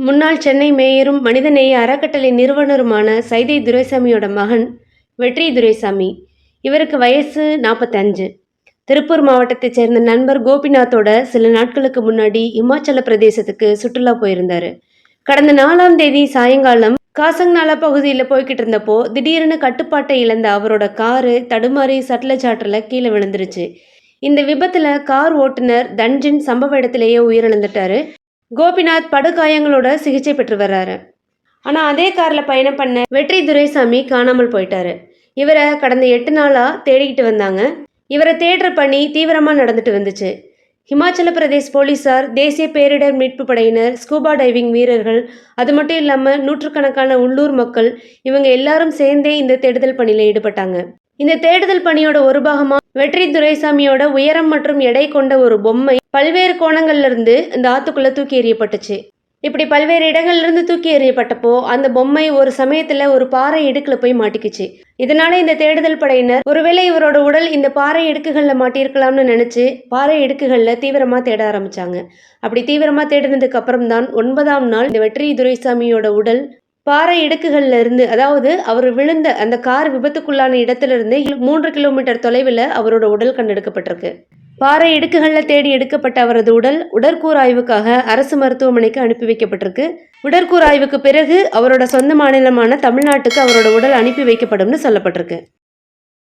முன்னாள் சென்னை மேயரும் மனிதநேய அறக்கட்டளை நிறுவனருமான சைதை துரைசாமியோட மகன் வெற்றி துரைசாமி. இவருக்கு வயசு 45. திருப்பூர் மாவட்டத்தைச் சேர்ந்த நண்பர் கோபிநாத்தோட சில நாட்களுக்கு முன்னாடி இமாச்சல பிரதேசத்துக்கு சுற்றுலா போயிருந்தாரு. கடந்த 4ஆம் தேதி சாயங்காலம் காசங்நாலா பகுதியில் போய்கிட்டு இருந்தப்போ திடீர்னு கட்டுப்பாட்டை இழந்த அவரோட காரு தடுமாறி சட்லஜ் ஆற்றில் கீழே விழுந்துருச்சு. இந்த விபத்துல கார் ஓட்டுநர் தன்ஜின் சம்பவ இடத்திலேயே உயிரிழந்துட்டாரு. கோபிநாத் படுகாயங்களோட சிகிச்சை பெற்று வர்றாரு. ஆனால் அதே காரில் பயணம் பண்ண வெற்றி துரைசாமி காணாமல் போயிட்டாரு. இவரை கடந்த 8 நாளாக தேடிக்கிட்டு வந்தாங்க. இவரை தேடுற பணி தீவிரமாக நடந்துட்டு வந்துச்சு. ஹிமாச்சல பிரதேஷ் போலீஸார், தேசிய பேரிடர் மீட்பு படையினர், ஸ்கூபா டைவிங் வீரர்கள், அது மட்டும் இல்லாமல் நூற்றுக்கணக்கான உள்ளூர் மக்கள், இவங்க எல்லாரும் சேர்ந்தே இந்த தேடுதல் பணியில் ஈடுபட்டாங்க. இந்த தேடுதல் பணியோட ஒரு பாகமா வெற்றி துரைசாமியோட உயரம் மற்றும் எடை கொண்ட ஒரு பொம்மை பல்வேறு கோணங்கள்ல இருந்து இந்த ஆத்துக்குள்ள தூக்கி எறியப்பட்டுச்சு. இப்படி பல்வேறு இடங்கள்ல இருந்து தூக்கி எறியப்பட்டப்போ அந்த பொம்மை ஒரு சமயத்துல ஒரு பாறை இடுக்குல போய் மாட்டிக்குச்சு. இதனால இந்த தேடுதல் படையினர் ஒருவேளை இவரோட உடல் இந்த பாறை இடுக்குகள்ல மாட்டியிருக்கலாம்னு நினைச்சு பாறை இடுக்குகள்ல தீவிரமா தேட ஆரம்பிச்சாங்க. அப்படி தீவிரமா தேடினதுக்கு அப்புறம் தான் 9ஆம் நாள் இந்த வெற்றி துரைசாமியோட உடல் பாறை இடுக்குகள்ல இருந்து, அதாவது அவர் விழுந்த அந்த கார் விபத்துக்குள்ளான இடத்துல இருந்து 3 கிலோமீட்டர் தொலைவில் அவரோட உடல் கண்டெடுக்கப்பட்டிருக்கு. பாறை இடுக்குகளில் தேடி எடுக்கப்பட்ட அவரது உடல் உடற்கூறாய்வுக்காக அரசு மருத்துவமனைக்கு அனுப்பி வைக்கப்பட்டிருக்கு. உடற்கூறாய்வுக்கு பிறகு அவரோட சொந்த மாநிலமான தமிழ்நாட்டுக்கு அவரோட உடல் அனுப்பி வைக்கப்படும்னு சொல்லப்பட்டிருக்கு.